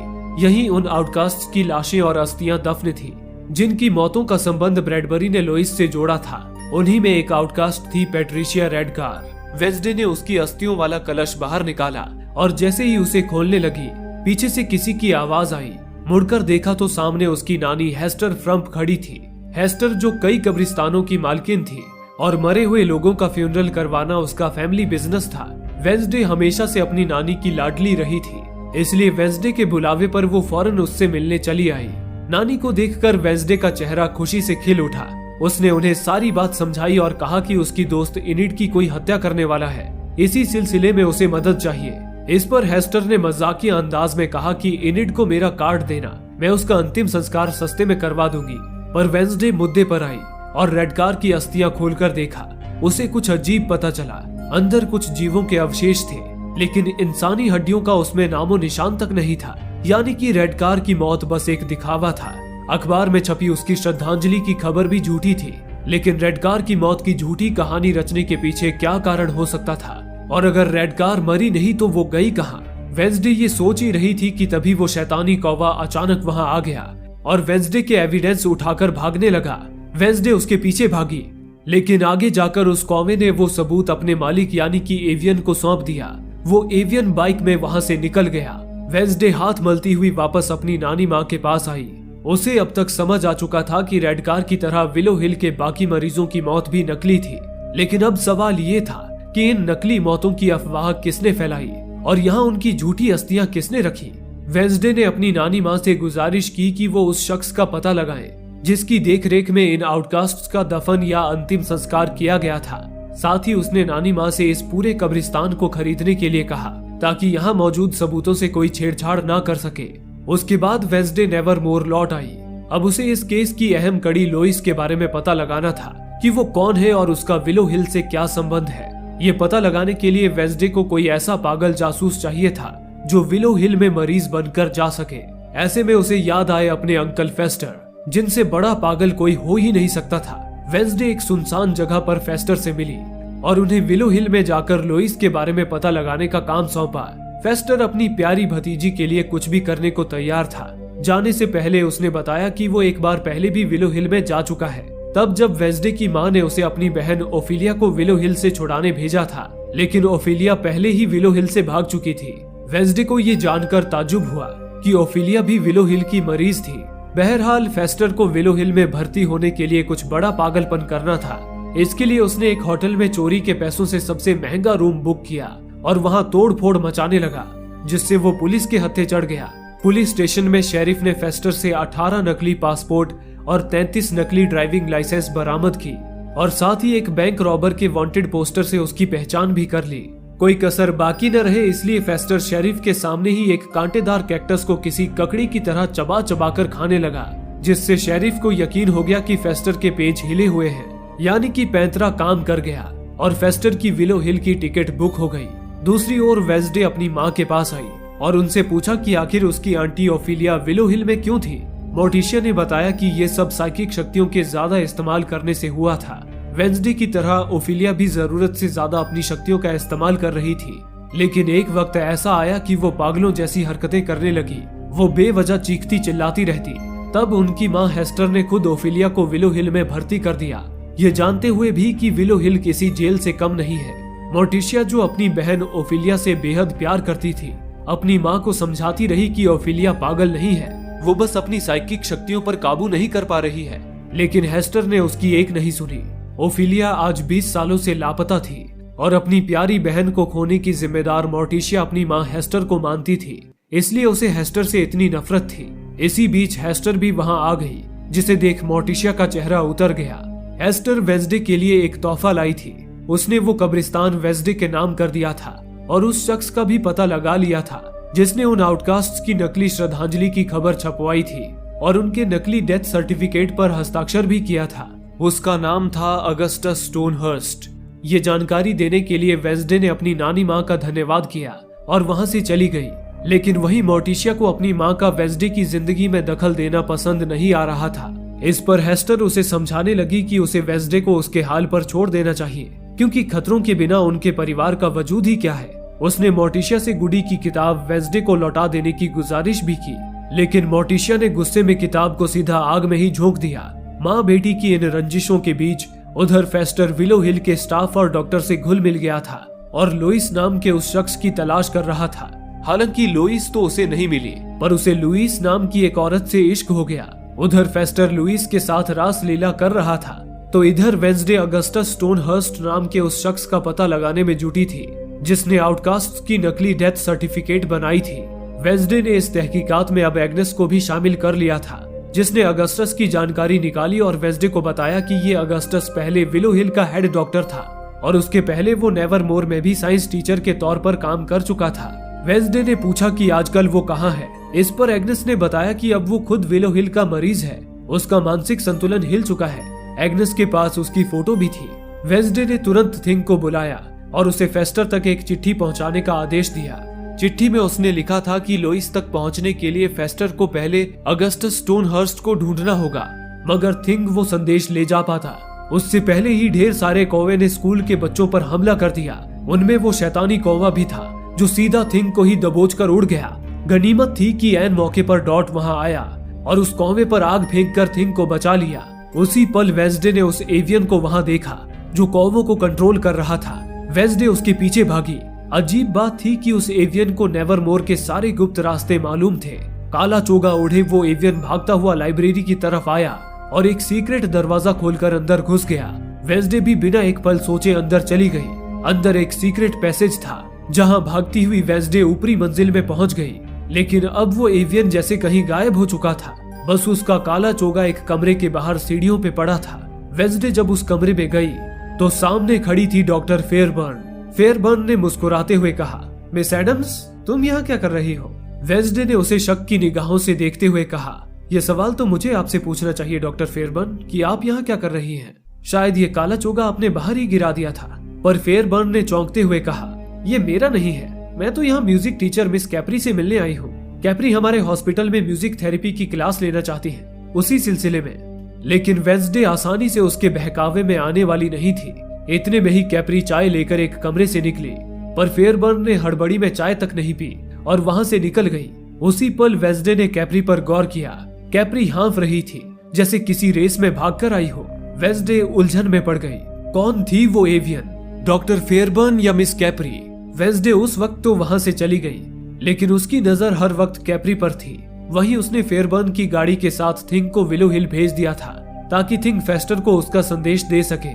Speaker 1: यहीं उन आउटकास्ट्स की लाशें और अस्थियां दफन थी, जिनकी मौतों का संबंध ब्रैडबरी ने लोइस से जोड़ा था। उन्हीं में एक आउटकास्ट थी पैट्रिशिया रेडगार। वेंसडे ने उसकी अस्थियों वाला कलश बाहर निकाला और जैसे ही उसे खोलने लगी, पीछे से किसी की आवाज आई। मुड़कर देखा तो सामने उसकी नानी हेस्टर फ्रम्प खड़ी थी। हेस्टर जो कई कब्रिस्तानों की मालकिन थी और मरे हुए लोगों का फ्यूनरल करवाना उसका फैमिली बिजनेस था। वेंसडे हमेशा से अपनी नानी की लाडली रही थी, इसलिए वेंसडे के बुलावे पर वो फौरन उससे मिलने चली आई। नानी को देखकर वेंसडे का चेहरा खुशी से खिल उठा। उसने उन्हें सारी बात समझाई और कहा कि उसकी दोस्त इनिड की कोई हत्या करने वाला है, इसी सिलसिले में उसे मदद चाहिए। इस पर हेस्टर ने मजाकिया अंदाज में कहा कि इनिड को मेरा कार्ड देना, मैं उसका अंतिम संस्कार सस्ते में करवा दूंगी। पर वेंसडे मुद्दे पर आई और रेडकार की अस्थियां खोलकर देखा। उसे कुछ अजीब पता चला। अंदर कुछ जीवों के अवशेष थे, लेकिन इंसानी हड्डियों का उसमें नामो निशान तक नहीं था। यानी कि रेडकार की मौत बस एक दिखावा था। अखबार में छपी उसकी श्रद्धांजलि की खबर भी झूठी थी, लेकिन रेडकार की मौत की झूठी कहानी रचने के पीछे क्या कारण हो सकता था? और अगर रेडकार मरी नहीं तो वो गई कहाँ? वेंसडे ये सोच ही रही थी कि तभी वो शैतानी कौवा अचानक वहां आ गया और वेंसडे के एविडेंस उठाकर भागने लगा। वेंसडे उसके पीछे भागी, लेकिन आगे जाकर उस कौवे ने वो सबूत अपने मालिक यानी कि एवियन को सौंप दिया। वो एवियन बाइक में वहां से निकल गया। वेंसडे हाथ मलती हुई वापस अपनी नानी माँ के पास आई। उसे अब तक समझ आ चुका था कि रेड कार की तरह विलो हिल के बाकी मरीजों की मौत भी नकली थी, लेकिन अब सवाल ये था कि इन नकली मौतों की अफवाह किसने फैलाई और यहाँ उनकी झूठी अस्थियां किसने रखी। वेंसडे ने अपनी नानी माँ से गुजारिश की कि वो उस शख्स का पता लगाएं जिसकी देखरेख में इन आउटकास्ट्स का दफन या अंतिम संस्कार किया गया था। साथ ही उसने नानी माँ से इस पूरे कब्रिस्तान को खरीदने के लिए कहा ताकि यहाँ मौजूद सबूतों से कोई छेड़छाड़ ना कर सके। उसके बाद वेंसडे नेवरमोर लौट आई। अब उसे इस केस की अहम कड़ी लोइस के बारे में पता लगाना था कि वो कौन है और उसका विलो हिल से क्या संबंध है। ये पता लगाने के लिए वेंसडे को कोई ऐसा पागल जासूस चाहिए था जो विलो हिल में मरीज बनकर जा सके। ऐसे में उसे याद आए अपने अंकल फेस्टर, जिनसे बड़ा पागल कोई हो ही नहीं सकता था। वेंसडे एक सुनसान जगह पर फेस्टर से मिली और उन्हें विलो हिल में जाकर लोइस के बारे में पता लगाने का काम सौंपा। फेस्टर अपनी प्यारी भतीजी के लिए कुछ भी करने को तैयार था। जाने से पहले उसने बताया कि वो एक बार पहले भी विलो हिल में जा चुका है, तब जब वेंसडे की माँ ने उसे अपनी बहन ओफिलिया को विलो हिल से छुड़ाने भेजा था, लेकिन ओफिलिया पहले ही विलो हिल से भाग चुकी थी। वेंसडे को ये जानकर ताज्जुब हुआ कि ओफिलिया भी विलो हिल की मरीज थी। बहरहाल फेस्टर को विलो हिल में भर्ती होने के लिए कुछ बड़ा पागलपन करना था। इसके लिए उसने एक होटल में चोरी के पैसों से सबसे महंगा रूम बुक किया और वहां तोड़-फोड़ मचाने लगा, जिससे वो पुलिस के हत्थे चढ़ गया। पुलिस स्टेशन में शेरिफ ने फेस्टर से 18 नकली पासपोर्ट और 33 नकली ड्राइविंग लाइसेंस बरामद की और साथ ही एक बैंक रॉबर के वांटेड पोस्टर से उसकी पहचान भी कर ली। कोई कसर बाकी न रहे, इसलिए फेस्टर शेरिफ के सामने ही एक कांटेदार कैक्टस को किसी ककड़ी की तरह चबा चबा कर खाने लगा, जिससे शेरिफ को यकीन हो गया कि फेस्टर के पेच हिले हुए हैं, यानी कि पैंतरा काम कर गया और फेस्टर की विलो हिल की टिकट बुक हो गई। दूसरी ओर वेंसडे अपनी माँ के पास आई और उनसे पूछा कि आखिर उसकी आंटी ओफिलिया विलो हिल में क्यों थी। मोर्टिशिया ने बताया कि ये सब साइकिक शक्तियों के ज्यादा इस्तेमाल करने से हुआ था। वेंसडे की तरह ओफिलिया भी जरूरत से ज्यादा अपनी शक्तियों का इस्तेमाल कर रही थी, लेकिन एक वक्त ऐसा आया कि वो पागलों जैसी हरकतें करने लगी। वो बेवजह चीखती चिल्लाती रहती। तब उनकी माँ हेस्टर ने खुद ओफिलिया को विलो हिल में भर्ती कर दिया, ये जानते हुए भी कि विलो हिल किसी जेल से कम नहीं है। मोर्टिशिया, जो अपनी बहन ओफिलिया से बेहद प्यार करती थी, अपनी माँ को समझाती रही कि ओफिलिया पागल नहीं है, वो बस अपनी साइकिक शक्तियों पर काबू नहीं कर पा रही है। लेकिन हेस्टर ने उसकी एक नहीं सुनी। ओफिलिया आज 20 सालों से लापता थी और अपनी प्यारी बहन को खोने की जिम्मेदार मोर्टिशिया अपनी माँ हेस्टर को मानती थी, इसलिए उसे हेस्टर से इतनी नफरत थी। इसी बीच हेस्टर भी वहां आ गई, जिसे देख मोर्टिशिया का चेहरा उतर गया। हेस्टर वेंसडे के लिए एक तोहफा लाई थी। उसने वो कब्रिस्तान वेंसडे के नाम कर दिया था और उस शख्स का भी पता लगा लिया था जिसने उन आउटकास्ट्स की नकली श्रद्धांजलि की खबर छपवाई थी और उनके नकली डेथ सर्टिफिकेट पर हस्ताक्षर भी किया था। उसका नाम था अगस्टस स्टोनहर्स्ट। ये जानकारी देने के लिए वेंसडे ने अपनी नानी माँ का धन्यवाद किया और वहां से चली गई। लेकिन वही मोर्टिशिया को अपनी माँ का वेंसडे की जिंदगी में दखल देना पसंद नहीं आ रहा था। इस पर हेस्टर उसे समझाने लगी कि उसे वेंसडे को उसके हाल पर छोड़ देना चाहिए, क्योंकि खतरों के बिना उनके परिवार का वजूद ही क्या है। उसने मोर्टिशिया से गुडी की किताब वेंसडे को लौटा देने की गुजारिश भी की, लेकिन मोर्टिशिया ने गुस्से में किताब को सीधा आग में ही झोंक दिया। माँ बेटी की इन रंजिशों के बीच उधर फेस्टर विलो हिल के स्टाफ और डॉक्टर से घुल मिल गया था और लुइस नाम के उस शख्स की तलाश कर रहा था। हालांकि लुइस तो उसे नहीं मिली, पर उसे लुइस नाम की एक औरत से इश्क हो गया। उधर फेस्टर लुइस के साथ रास लीला कर रहा था, तो इधर वेंसडे अगस्टस स्टोनहर्स्ट नाम के उस शख्स का पता लगाने में जुटी थी जिसने आउटकास्ट की नकली डेथ सर्टिफिकेट बनाई थी। वेंसडे ने इस तहकीकात में अब एग्नेस को भी शामिल कर लिया था, जिसने अगस्टस की जानकारी निकाली और वेंसडे को बताया कि ये अगस्टस पहले विलो हिल का हेड डॉक्टर था और उसके पहले वो नेवरमोर में भी साइंस टीचर के तौर पर काम कर चुका था। वेंसडे ने पूछा कि आजकल वो कहाँ है। इस पर एग्नेस ने बताया कि अब वो खुद विलो हिल का मरीज है, उसका मानसिक संतुलन हिल चुका है। एग्नेस के पास उसकी फोटो भी थी। वेंसडे ने तुरंत थिंग को बुलाया और उसे फेस्टर तक एक चिट्ठी पहुंचाने का आदेश दिया। चिट्ठी में उसने लिखा था कि लोइस तक पहुंचने के लिए फेस्टर को पहले अगस्टस स्टोनहर्स्ट को ढूंढना होगा, मगर थिंग वो संदेश ले जा पाता उससे पहले ही ढेर सारे कौवे ने स्कूल के बच्चों पर हमला कर दिया। उनमें वो शैतानी कौवा भी था जो सीधा थिंग को ही दबोच कर उड़ गया। गनीमत थी कि ऐन मौके पर डॉट वहां आया और उस कौवे पर आग फेंककर थिंग को बचा लिया। उसी पल वेंसडे ने उस एवियन को वहां देखा जो कौवों को कंट्रोल कर रहा था। वेंसडे उसके पीछे भागी। अजीब बात थी कि उस एवियन को नेवरमोर के सारे गुप्त रास्ते मालूम थे। काला चोगा ओढ़े वो एवियन भागता हुआ लाइब्रेरी की तरफ आया और एक सीक्रेट दरवाजा खोलकर अंदर घुस गया। वेंसडे भी बिना एक पल सोचे अंदर चली गई। अंदर एक सीक्रेट पैसेज था जहां भागती हुई वेंसडे ऊपरी मंजिल में पहुंच गई, लेकिन अब वो एवियन जैसे कहीं गायब हो चुका था। बस उसका काला चोगा एक कमरे के बाहर सीढ़ियों पे पड़ा था। वेंसडे जब उस कमरे में गई तो सामने खड़ी थी डॉक्टर फेयरबर्न। फेयरबर्न ने मुस्कुराते हुए कहा, मिस एडम्स, तुम यहाँ क्या कर रही हो? वेंसडे ने उसे शक की निगाहों से देखते हुए कहा, यह सवाल तो मुझे आपसे पूछना चाहिए डॉक्टर फेयरबर्न कि आप यहाँ क्या कर रही हैं? शायद ये काला चोगा आपने बाहर ही गिरा दिया था। पर फेयरबर्न ने चौंकते हुए कहा, ये मेरा नहीं है, मैं तो यहाँ म्यूजिक टीचर मिस कैप्री से मिलने आई हूँ। कैप्री हमारे हॉस्पिटल में म्यूजिक थेरेपी की क्लास लेना चाहती है, उसी सिलसिले में। लेकिन वेंसडे आसानी से उसके बहकावे में आने वाली नहीं थी। इतने में ही कैप्री चाय लेकर एक कमरे से निकली, पर फेयरबर्न ने हड़बड़ी में चाय तक नहीं पी और वहां से निकल गई। उसी पल वेंसडे ने कैप्री पर गौर किया। कैप्री हाँफ रही थी जैसे किसी रेस में भागकर आई हो। वेंसडे उलझन में पड़ गई। कौन थी वो एवियन, डॉक्टर फेयरबर्न या मिस कैप्री? वेंसडे उस वक्त तो वहां से चली गई, लेकिन उसकी नजर हर वक्त कैप्री पर थी। वहीं उसने फेयरबर्न की गाड़ी के साथ थिंग को विलो हिल भेज दिया था ताकि थिंग फेस्टर को उसका संदेश दे सके।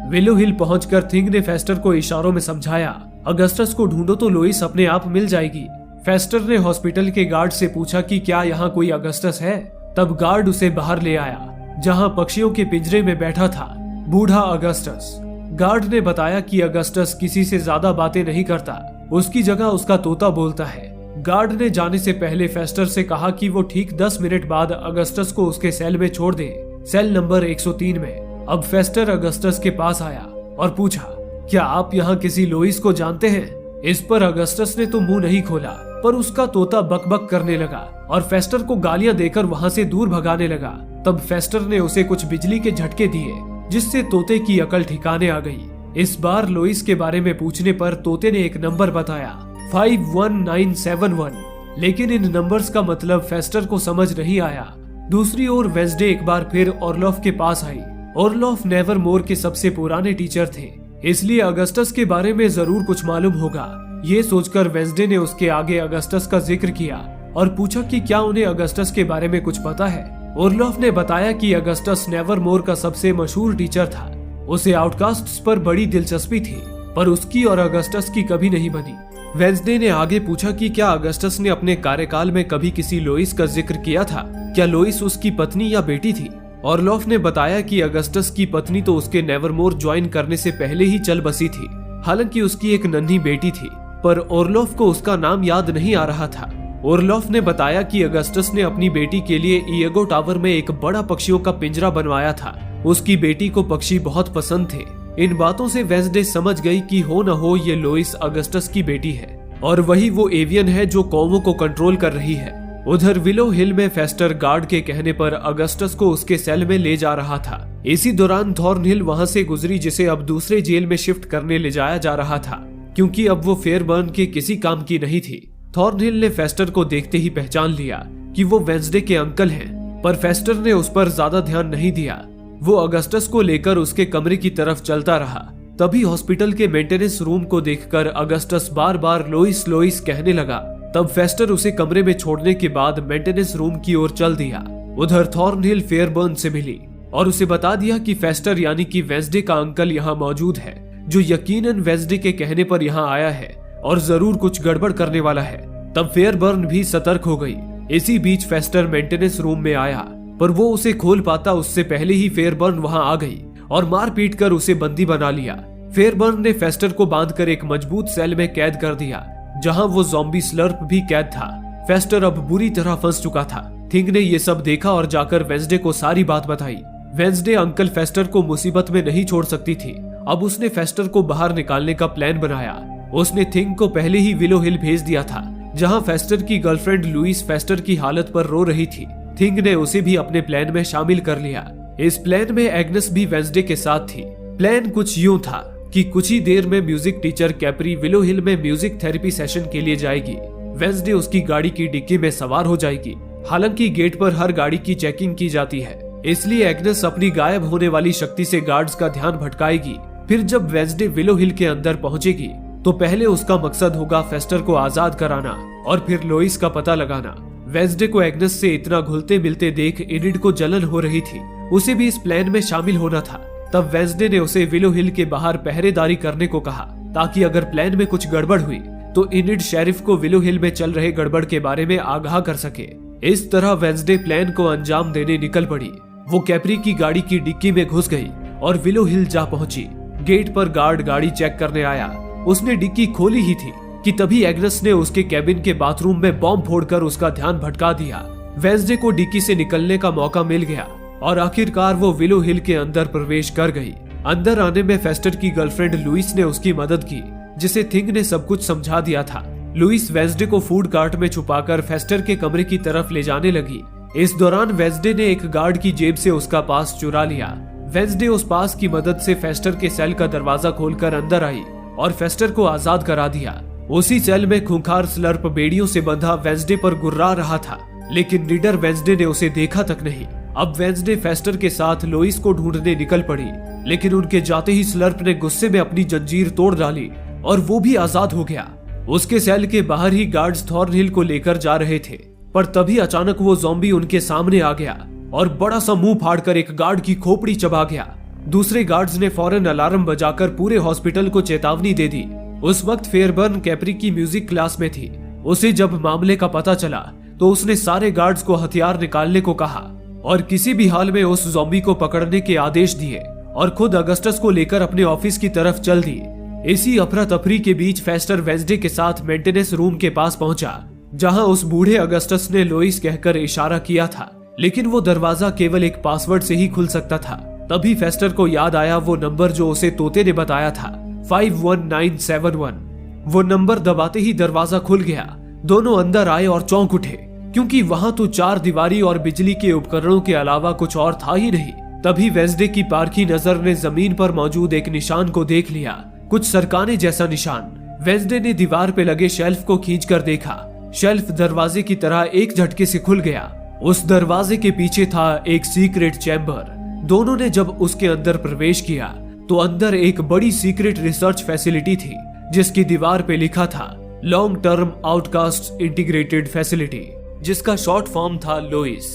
Speaker 1: विलो हिल पहुंचकर थिंग ने फेस्टर को इशारों में समझाया, अगस्टस को ढूंढो तो लोइस अपने आप मिल जाएगी। फेस्टर ने हॉस्पिटल के गार्ड से पूछा कि क्या यहाँ कोई अगस्टस है। तब गार्ड उसे बाहर ले आया जहाँ पक्षियों के पिंजरे में बैठा था बूढ़ा अगस्टस। गार्ड ने बताया कि अगस्टस किसी से ज्यादा बातें नहीं करता, उसकी जगह उसका तोता बोलता है। गार्ड ने जाने से पहले फेस्टर से कहा कि वो ठीक 10 मिनट बाद अगस्टस को उसके सेल में छोड़ दे, सेल नंबर 103 में। अब फेस्टर अगस्टस के पास आया और पूछा, क्या आप यहाँ किसी लोइस को जानते हैं? इस पर अगस्टस ने तो मुंह नहीं खोला, पर उसका तोता बकबक करने लगा और फेस्टर को गालियां देकर वहां से दूर भगाने लगा। तब फेस्टर ने उसे कुछ बिजली के झटके दिए जिससे तोते की अकल ठिकाने आ गई। इस बार लोइस के बारे में पूछने पर तोते ने एक नंबर बताया, 51971, लेकिन इन नंबर्स का मतलब फेस्टर को समझ नहीं आया। दूसरी ओर वेंसडे एक बार फिर ओरलॉफ के पास आई। ओरलॉफ नेवरमोर के सबसे पुराने टीचर थे, इसलिए अगस्टस के बारे में जरूर कुछ मालूम होगा। ये सोचकर वेंसडे ने उसके आगे अगस्टस का जिक्र किया और पूछा कि क्या उन्हें अगस्टस के बारे में कुछ पता है। ओरलॉफ ने बताया कि अगस्टस नेवरमोर का सबसे मशहूर टीचर था। उसे आउटकास्ट्स पर बड़ी दिलचस्पी थी, पर उसकी और अगस्टस की कभी नहीं बनी। वेंसडे ने आगे पूछा कि क्या अगस्टस ने अपने कार्यकाल में कभी किसी लोइस का जिक्र किया था? क्या लोइस उसकी पत्नी या बेटी थी? ओरलॉफ ने बताया कि अगस्टस की पत्नी तो उसके नेवरमोर ज्वाइन करने से पहले ही चल बसी थी। हालांकि उसकी एक नन्ही बेटी थी, पर ओरलॉफ को उसका नाम याद नहीं आ रहा था। ओरलॉफ ने बताया कि अगस्टस ने अपनी बेटी के लिए ईगो टावर में एक बड़ा पक्षियों का पिंजरा बनवाया था। उसकी बेटी को पक्षी बहुत पसंद थे। इन बातों से वेंसडे समझ गई कि हो न हो ये लोइस अगस्टस की बेटी है और वही वो एवियन है जो कौवों को कंट्रोल कर रही है। उधर विलो हिल में फेस्टर गार्ड के कहने पर अगस्टस को उसके सेल में ले जा रहा था। इसी दौरान थॉर्नहिल वहां से गुजरी, जिसे अब दूसरे जेल में शिफ्ट करने ले जाया जा रहा था, क्योंकि अब वो फेयरबर्न के किसी काम की नहीं थी। थॉर्नहिल ने फेस्टर को देखते ही पहचान लिया कि वो वेंसडे के अंकल हैं, पर फेस्टर ने उस पर ज्यादा ध्यान नहीं दिया। वो अगस्टस को लेकर उसके कमरे की तरफ चलता रहा। तभी हॉस्पिटल के मेंटेनेंस रूम को देखकर अगस्टस बार बार लोइस लोइस कहने लगा। तब फेस्टर उसे कमरे में छोड़ने के बाद मेंटेनेंस रूम की ओर चल दिया। उधर थॉर्नहिल फेयरबर्न से मिली और उसे बता दिया कि फेस्टर यानी कि वेंसडे का अंकल यहाँ मौजूद है, जो यकीनन वेंसडे के कहने पर यहाँ आया है और जरूर कुछ गड़बड़ करने वाला है। तब फेयरबर्न भी सतर्क हो गई। इसी बीच फेस्टर मेंटेनेंस रूम में आया, पर वो उसे खोल पाता उससे पहले ही फेयरबर्न वहां आ गई और मार पीट कर उसे बंदी बना लिया। फेयरबर्न ने फेस्टर को बांधकर एक मजबूत सेल में कैद कर दिया, जहां वो ज़ॉम्बी स्लर्प भी कैद था। फेस्टर अब बुरी तरह फंस चुका था। थिंग ने ये सब देखा और जाकर वेंसडे को सारी बात बताई। वेंसडे अंकल फेस्टर को मुसीबत में नहीं छोड़ सकती थी। अब उसने फेस्टर को बाहर निकालने का प्लान बनाया। उसने थिंग को पहले ही विलो हिल भेज दिया था, जहां फेस्टर की गर्लफ्रेंड लुइस फेस्टर की हालत पर रो रही थी। थिंग ने उसे भी अपने प्लान में शामिल कर लिया। इस प्लान में एग्नेस भी वेंसडे के साथ थी। प्लान कुछ यूं था कि कुछ ही देर में म्यूजिक टीचर कैप्री विलो हिल में म्यूजिक थेरेपी सेशन के लिए जाएगी। वेंसडे उसकी गाड़ी की डिक्की में सवार हो जाएगी हालांकि गेट पर हर गाड़ी की चेकिंग की जाती है, इसलिए एग्नेस अपनी गायब होने वाली शक्ति से गार्ड्स का ध्यान भटकाएगी। फिर जब वेंसडे विलो हिल के अंदर पहुंचेगी तो पहले उसका मकसद होगा फेस्टर को आजाद कराना और फिर लोइस का पता लगाना। वेंसडे को एग्नेस से इतना घुलते मिलते देख इनिड को जलन हो रही थी, उसे भी इस प्लान में शामिल होना था। तब वेंसडे ने उसे विलो हिल के बाहर पहरेदारी करने को कहा, ताकि अगर प्लान में कुछ गड़बड़ हुई तो इनिड शेरिफ को विलो हिल में चल रहे गड़बड़ के बारे में आगाह कर सके। इस तरह वेंसडे प्लान को अंजाम देने निकल पड़ी। वो कैप्री की गाड़ी की डिक्की में घुस गई और विलो हिल जा पहुंची। गेट पर गार्ड गाड़ी चेक करने आया। उसने डिक्की खोली ही थी कि तभी एग्नेस ने उसके कैबिन के बाथरूम में बॉम्ब फोड़कर उसका ध्यान भटका दिया। वेंसडे को डिक्की से निकलने का मौका मिल गया और आखिरकार वो विलो हिल के अंदर प्रवेश कर गई। अंदर आने में फेस्टर की गर्लफ्रेंड लुइस ने उसकी मदद की, जिसे थिंग ने सब कुछ समझा दिया था। लुइस वेंसडे को फूड कार्ट में छुपाकर फेस्टर के कमरे की तरफ ले जाने लगी। इस दौरान वेंसडे ने एक गार्ड की जेब से उसका पास चुरा लिया। वेंसडे उस पास की मदद से फेस्टर के सेल का दरवाजा खोलकर अंदर आई और फेस्टर को आजाद करा दिया। उसी सेल में खूंखार स्लर्प बेड़ियों से बंधा वेंसडे पर गुर्रा रहा था, लेकिन लीडर वेंसडे ने उसे देखा तक नहीं। अब वेंसडे फेस्टर के साथ लोइस को ढूंढने निकल पड़ी, लेकिन उनके जाते ही स्लर्प ने गुस्से में अपनी जंजीर तोड़ डाली और वो भी आजाद हो गया। उसके सेल के बाहर ही गार्ड्स थॉर्नहिल को लेकर जा रहे थे, पर तभी अचानक वो ज़ॉम्बी उनके सामने आ गया और बड़ा सा मुंह फाड़कर एक गार्ड की खोपड़ी चबा गया। दूसरे गार्ड्स ने फौरन अलार्म बजाकर पूरे हॉस्पिटल को चेतावनी दे दी। उस वक्त फेयरबर्न कैप्री की म्यूजिक क्लास में थी। उसे जब मामले का पता चला तो उसने सारे गार्ड्स को हथियार निकालने को कहा और किसी भी हाल में उस ज़ॉम्बी को पकड़ने के आदेश दिए और खुद अगस्टस को लेकर अपने ऑफिस की तरफ चल दी। इसी अफरा तफरी के बीच फेस्टर वेंसडे के साथ मेंटेनेंस रूम के पास पहुंचा, जहां उस बूढ़े अगस्टस ने लोइस कहकर इशारा किया था, लेकिन वो दरवाजा केवल एक पासवर्ड से ही खुल सकता था। तभी फेस्टर को याद आया वो नंबर जो उसे तोते ने बताया था, 51971। वो नंबर दबाते ही दरवाजा खुल गया। दोनों अंदर आए और चौंक उठे, क्योंकि वहां तो चार दीवारी और बिजली के उपकरणों के अलावा कुछ और था ही नहीं। तभी वेंसडे की पारखी नजर ने जमीन पर मौजूद एक निशान को देख लिया, कुछ सरकाने जैसा निशान। वेंसडे ने दीवार पे लगे शेल्फ को खींचकर देखा। शेल्फ दरवाजे की तरह एक झटके से खुल गया। उस दरवाजे के पीछे था एक सीक्रेट चैम्बर। दोनों ने जब उसके अंदर प्रवेश किया तो अंदर एक बड़ी सीक्रेट रिसर्च फैसिलिटी थी, जिसकी दीवार पे लिखा था long term outcast integrated facility, जिसका शॉर्ट फॉर्म था लोइस।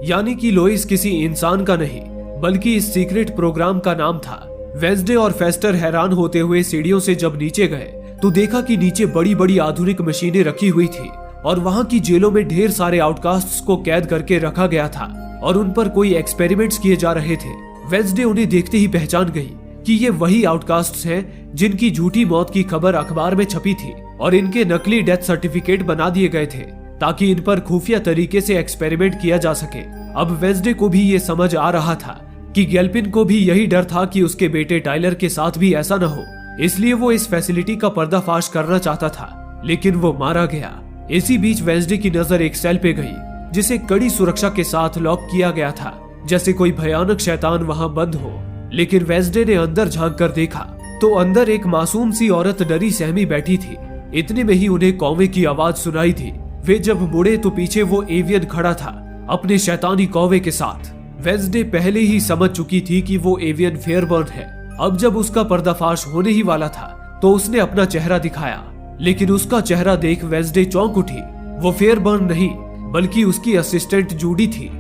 Speaker 1: यानी कि लोइस किसी इंसान का नहीं, बल्कि इस सीक्रेट प्रोग्राम का नाम था। वेंसडे और फेस्टर हैरान होते हुए सीढ़ियों से जब नीचे गए तो देखा कि नीचे बड़ी बड़ी आधुनिक मशीनें रखी हुई थी और वहां की जेलों में ढेर सारे आउटकास्ट्स को कैद करके रखा गया था और उन पर कोई एक्सपेरिमेंट्स किए जा रहे थे। वेंसडे उन्हें देखते ही पहचान गई कि ये वही आउटकास्ट्स हैं जिनकी झूठी मौत की खबर अखबार में छपी थी और इनके नकली डेथ सर्टिफिकेट बना दिए गए थे ताकि इन पर खुफिया तरीके से एक्सपेरिमेंट किया जा सके। अब वेंसडे को भी ये समझ आ रहा था कि गैल्पिन को भी यही डर था कि उसके बेटे टाइलर के साथ भी ऐसा न हो, इसलिए वो इस फैसिलिटी का पर्दाफाश करना चाहता था, लेकिन वो मारा गया। इसी बीच वेंसडे की नजर एक सेल पे गई जिसे कड़ी सुरक्षा के साथ लॉक किया गया था, जैसे कोई भयानक शैतान वहां बंद हो। लेकिन वेंसडे ने अंदर झांक कर देखा तो अंदर एक मासूम सी औरत डरी सहमी बैठी थी। इतने में ही उन्हें कौवे की आवाज सुनाई थी। वे जब मुड़े तो पीछे वो एवियन खड़ा था अपने शैतानी कौवे के साथ। वेंसडे पहले ही समझ चुकी थी कि वो एवियन फेयरबर्न है। अब जब उसका पर्दाफाश होने ही वाला था तो उसने अपना चेहरा दिखाया, लेकिन उसका चेहरा देख वेंसडे चौंक उठी। वो फेयरबर्न नहीं बल्कि उसकी असिस्टेंट जूडी थी।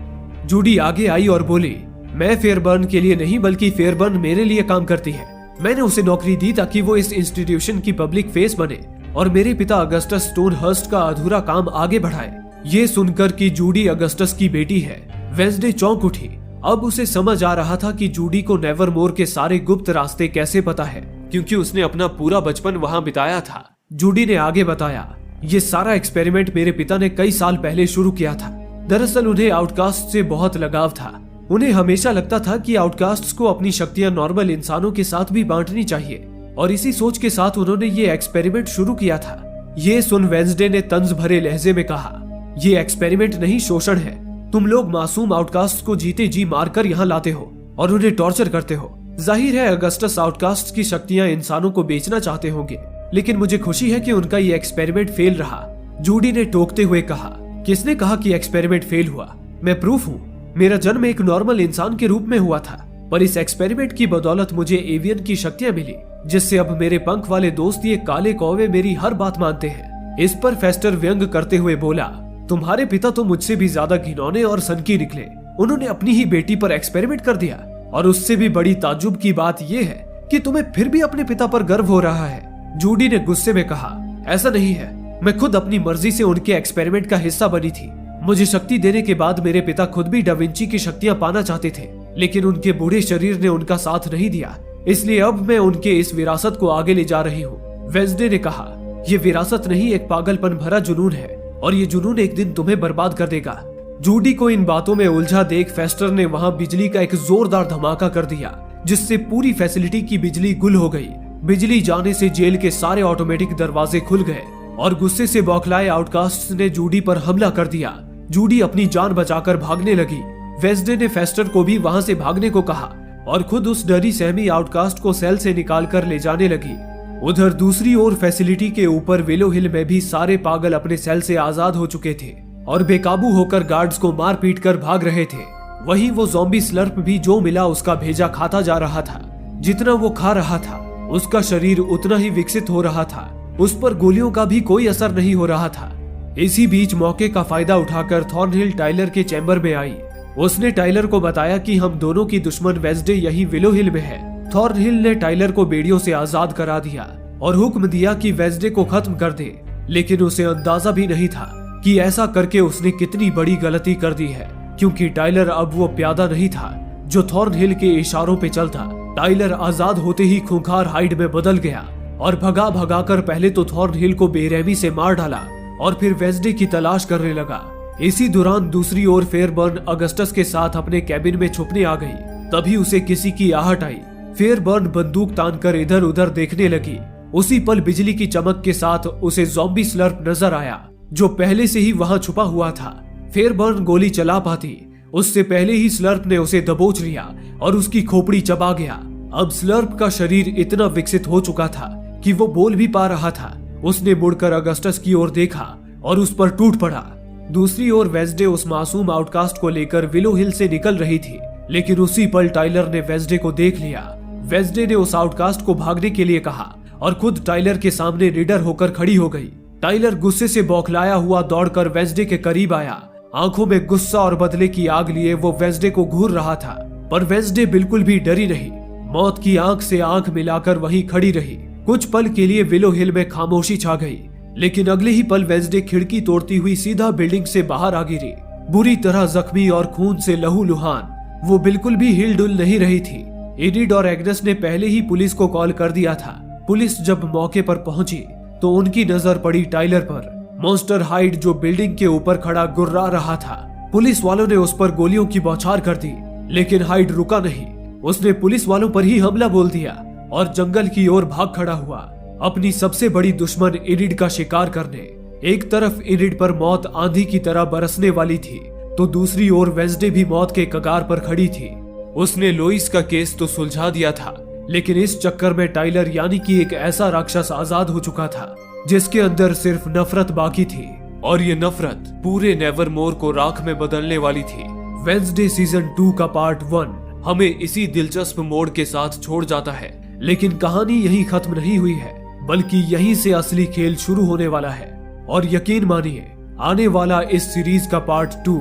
Speaker 1: जूडी आगे आई और बोली, मैं फेयरबर्न के लिए नहीं बल्कि फेयरबर्न मेरे लिए काम करती है। मैंने उसे नौकरी दी ताकि वो इस इंस्टीट्यूशन की पब्लिक फेस बने और मेरे पिता अगस्टस स्टोनहर्स्ट का अधूरा काम आगे बढ़ाए। ये सुनकर कि जूडी अगस्टस की बेटी है, वेंसडे चौंक उठी। अब उसे समझ आ रहा था कि जूडी को नेवरमोर के सारे गुप्त रास्ते कैसे पता है, क्योंकि उसने अपना पूरा बचपन वहां बिताया था। जूडी ने आगे बताया, ये सारा एक्सपेरिमेंट मेरे पिता ने कई साल पहले शुरू किया था। दरअसल उन्हें आउटकास्ट से बहुत लगाव था। उन्हें हमेशा लगता था कि आउटकास्ट्स को अपनी शक्तियां नॉर्मल इंसानों के साथ भी बांटनी चाहिए और इसी सोच के साथ उन्होंने ये एक्सपेरिमेंट शुरू किया था। ये सुन वेंसडे ने तंज भरे लहजे में कहा, ये एक्सपेरिमेंट नहीं शोषण है। तुम लोग मासूम आउटकास्ट को जीते जी मारकर यहाँ लाते हो और उन्हें टॉर्चर करते हो। जाहिर है अगस्टस आउटकास्ट की शक्तियां इंसानों को बेचना चाहते होंगे, लेकिन मुझे खुशी है कि उनका ये एक्सपेरिमेंट फेल रहा। जूडी ने टोकते हुए कहा, किसने कहा कि एक्सपेरिमेंट फेल हुआ? मैं प्रूफ हूँ। मेरा जन्म एक नॉर्मल इंसान के रूप में हुआ था, पर इस एक्सपेरिमेंट की बदौलत मुझे एवियन की शक्तियां मिली, जिससे अब मेरे पंख वाले दोस्त ये काले कौवे मेरी हर बात मानते हैं। इस पर फेस्टर व्यंग करते हुए बोला, तुम्हारे पिता तो मुझसे भी ज्यादा घिनौने और सनकी निकले। उन्होंने अपनी ही बेटी पर एक्सपेरिमेंट कर दिया, और उससे भी बड़ी ताज्जुब की बात यह है कि तुम्हें फिर भी अपने पिता पर गर्व हो रहा है। जूडी ने गुस्से में कहा, ऐसा नहीं है, मैं खुद अपनी मर्जी से उनके एक्सपेरिमेंट का हिस्सा बनी थी। मुझे शक्ति देने के बाद मेरे पिता खुद भी डाविंची की शक्तियां पाना चाहते थे, लेकिन उनके बूढ़े शरीर ने उनका साथ नहीं दिया, इसलिए अब मैं उनके इस विरासत को आगे ले जा रही हूँ। वेंसडे ने कहा, ये विरासत नहीं, एक पागलपन भरा जुनून है, और ये जुनून एक दिन तुम्हें बर्बाद कर देगा। जूडी को इन बातों में उलझा देख फेस्टर ने वहां बिजली का एक जोरदार धमाका कर दिया, जिससे पूरी फैसिलिटी की बिजली गुल हो गई। बिजली जाने से जेल के सारे ऑटोमेटिक दरवाजे खुल गए और गुस्से से बौखलाए आउटकास्ट्स ने जूडी पर हमला कर दिया। जूडी अपनी जान बचाकर भागने लगी। वेंसडे ने फेस्टर को भी वहां से भागने को कहा और खुद उस डरी सहमी आउटकास्ट को सेल से निकालकर ले जाने लगी। उधर दूसरी ओर फैसिलिटी के ऊपर विलो हिल में भी सारे पागल अपने सेल से आजाद हो चुके थे और बेकाबू होकर गार्ड्स को मार पीट कर भाग रहे थे। वहीं वो ज़ॉम्बी स्लर्प भी जो मिला उसका भेजा खाता जा रहा था। जितना वो खा रहा था उसका शरीर उतना ही विकसित हो रहा था, उस पर गोलियों का भी कोई असर नहीं हो रहा था। इसी बीच मौके का फायदा उठाकर थॉर्नहिल टाइलर के चैम्बर में आई। उसने टाइलर को बताया कि हम दोनों की दुश्मन वेंसडे यही विलो हिल में है। थॉर्नहिल ने टाइलर को बेड़ियों से आजाद करा दिया और हुक्म दिया कि वेंसडे को खत्म कर दे, लेकिन उसे अंदाजा भी नहीं था कि ऐसा करके उसने कितनी बड़ी गलती कर दी है, क्योंकि टाइलर अब वो प्यादा नहीं था जो थॉर्नहिल के इशारों पे चलता। टाइलर आजाद होते ही खूंखार हाइड में बदल गया और भगा भगाकर पहले तो थॉर्नहिल को बेरहमी से मार डाला और फिर वेंसडे की तलाश करने लगा। इसी दौरान दूसरी ओर फेयरबर्न अगस्टस के साथ अपने कैबिन में छुपने आ गई। तभी उसे किसी की आहट आई। फेयरबर्न बंदूक तानकर इधर उधर देखने लगी। उसी पल बिजली की चमक के साथ उसे ज़ॉम्बी स्लर्प नजर आया, जो पहले से ही वहां छुपा हुआ था। फेयरबर्न गोली चला पाती उससे पहले ही स्लर्प ने उसे दबोच लिया और उसकी खोपड़ी चबा गया। अब स्लर्प का शरीर इतना विकसित हो चुका था कि वो बोल भी पा रहा था। उसने मुड़कर अगस्टस की ओर देखा और उस पर टूट पड़ा। दूसरी ओर वेंसडे उस मासूम आउटकास्ट को लेकर विलो हिल से निकल रही थी, लेकिन उसी पल टाइलर ने वेंसडे को देख लिया। वेंसडे ने उस आउटकास्ट को भागने के लिए कहा और खुद टाइलर के सामने निडर होकर खड़ी हो गई। टाइलर गुस्से से बौखलाया हुआ दौड़कर वेंसडे के करीब आया। आंखों में गुस्सा और बदले की आग लिए वो वेंसडे को घूर रहा था, पर वेंसडे बिल्कुल भी डरी नहीं। मौत की आंख से आंख मिलाकर वहीं खड़ी रही। कुछ पल के लिए विलो हिल में खामोशी छा गई, लेकिन अगले ही पल वेंसडे खिड़की तोड़ती हुई सीधा बिल्डिंग से बाहर आ गिरी, बुरी तरह जख्मी और खून से लहूलुहान। वो बिल्कुल भी हिलडुल नहीं रही थी। एनिड और एग्नेस ने पहले ही पुलिस को कॉल कर दिया था। पुलिस जब मौके पर पहुंची तो उनकी नजर पड़ी टाइलर पर। मॉन्स्टर हाइड जो बिल्डिंग के ऊपर खड़ा गुर्रा रहा था। पुलिस वालों ने उस पर गोलियों की बौछार कर दी, लेकिन हाइड रुका नहीं। उसने पुलिस वालों पर ही हमला बोल दिया और जंगल की ओर भाग खड़ा हुआ, अपनी सबसे बड़ी दुश्मन एनिड का शिकार करने। एक तरफ एनिड पर मौत आंधी की तरह बरसने वाली थी, तो दूसरी ओर वेंसडे भी मौत के कगार पर खड़ी थी। उसने लोइस का केस तो सुलझा दिया था, लेकिन इस चक्कर में टाइलर यानी कि एक ऐसा राक्षस आजाद हो चुका था जिसके अंदर सिर्फ नफरत बाकी थी, और ये नफरत पूरे नेवरमोर को राख में बदलने वाली थी। वेंसडे सीजन 2 का पार्ट 1 हमें इसी दिलचस्प मोड़ के साथ छोड़ जाता है, लेकिन कहानी यहीं खत्म नहीं हुई है, बल्कि यहीं से असली खेल शुरू होने वाला है। और यकीन मानिए, आने वाला इस सीरीज का पार्ट 2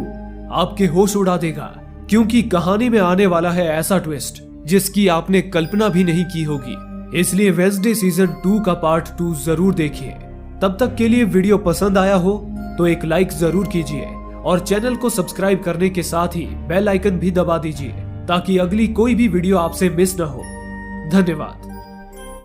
Speaker 1: आपके होश उड़ा देगा, क्योंकि कहानी में आने वाला है ऐसा ट्विस्ट जिसकी आपने कल्पना भी नहीं की होगी। इसलिए वेंसडे सीजन 2 का पार्ट 2 जरूर देखिए। तब तक के लिए वीडियो पसंद आया हो तो एक लाइक जरूर कीजिए और चैनल को सब्सक्राइब करने के साथ ही बेल आइकन भी दबा दीजिए, ताकि अगली कोई भी वीडियो आपसे मिस न हो। धन्यवाद।